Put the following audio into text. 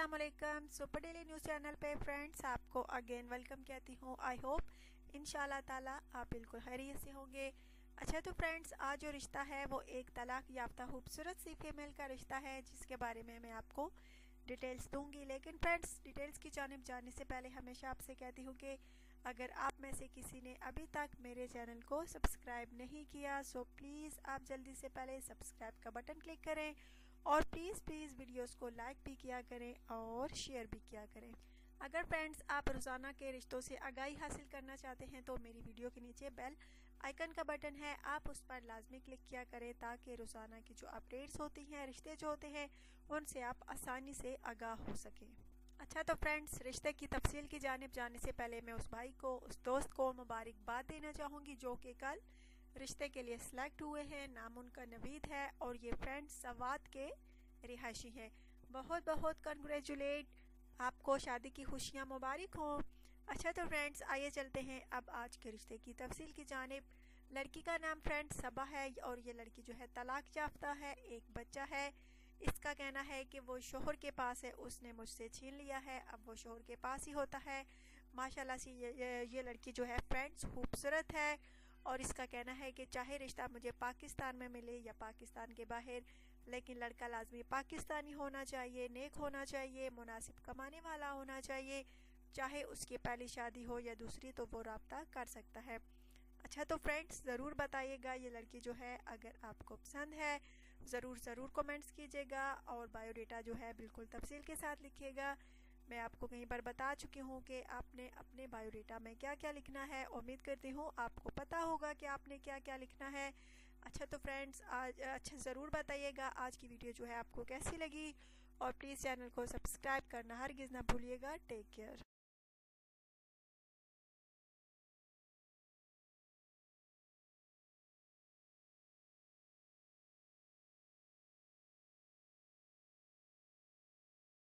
अस्सलाम वालेकुम। Super daily news channel पे फ्रेंड्स आपको अगेन वेलकम कहती हूँ। आई होप इंशाल्लाह ताला आप बिल्कुल खैरियत से होंगे। अच्छा तो फ्रेंड्स आज जो रिश्ता है वो एक तलाक याफ्ता खूबसूरत सी फीमेल का रिश्ता है जिसके बारे में मैं आपको डिटेल्स दूंगी। लेकिन फ्रेंड्स डिटेल्स की जानिब जाने से पहले हमेशा आपसे कहती हूँ कि अगर आप में से किसी ने अभी तक मेरे चैनल को सब्सक्राइब नहीं किया सो प्लीज़ आप जल्दी से पहले सब्सक्राइब का बटन क्लिक करें और प्लीज़ वीडियोस को लाइक भी किया करें और शेयर भी किया करें। अगर फ्रेंड्स आप रोज़ाना के रिश्तों से आगाही हासिल करना चाहते हैं तो मेरी वीडियो के नीचे बेल आइकन का बटन है, आप उस पर लाजमी क्लिक किया करें ताकि रोज़ाना की जो अपडेट्स होती हैं, रिश्ते जो होते हैं उनसे आप आसानी से आगाह हो सकें। अच्छा तो फ्रेंड्स रिश्ते की तफसील की जानिब जाने से पहले मैं उस भाई को, उस दोस्त को मुबारकबाद देना चाहूँगी जो कि कल रिश्ते के लिए सिलेक्ट हुए हैं। नाम उनका नवीद है और ये फ्रेंड्स सवात के रिहायशी हैं। बहुत बहुत कंग्रेचुलेट, आपको शादी की खुशियाँ मुबारक हों। अच्छा तो फ्रेंड्स आइए चलते हैं अब आज के रिश्ते की तफसील की जानिब। लड़की का नाम फ्रेंड्स सबा है और ये लड़की जो है तलाक याफ्ता है, एक बच्चा है। इसका कहना है कि वो शोहर के पास है, उसने मुझसे छीन लिया है, अब वो शोहर के पास ही होता है। माशाल्लाह से ये लड़की जो है फ्रेंड्स खूबसूरत है और इसका कहना है कि चाहे रिश्ता मुझे पाकिस्तान में मिले या पाकिस्तान के बाहर, लेकिन लड़का लाजमी पाकिस्तानी होना चाहिए, नेक होना चाहिए, मुनासिब कमाने वाला होना चाहिए। चाहे उसकी पहली शादी हो या दूसरी तो वो रब्ता कर सकता है। अच्छा तो फ्रेंड्स ज़रूर बताइएगा ये लड़की जो है अगर आपको पसंद है, ज़रूर कमेंट्स कीजिएगा और बायोडेटा जो है बिल्कुल तफसील के साथ लिखिएगा। मैं आपको कहीं पर बता चुकी हूँ कि आपने अपने बायोडेटा में क्या क्या लिखना है। उम्मीद करती हूँ आपको पता होगा कि आपने क्या क्या लिखना है। अच्छा तो फ्रेंड्स आज ज़रूर बताइएगा आज की वीडियो जो है आपको कैसी लगी और प्लीज़ चैनल को सब्सक्राइब करना हरगिज़ ना भूलिएगा। Take care.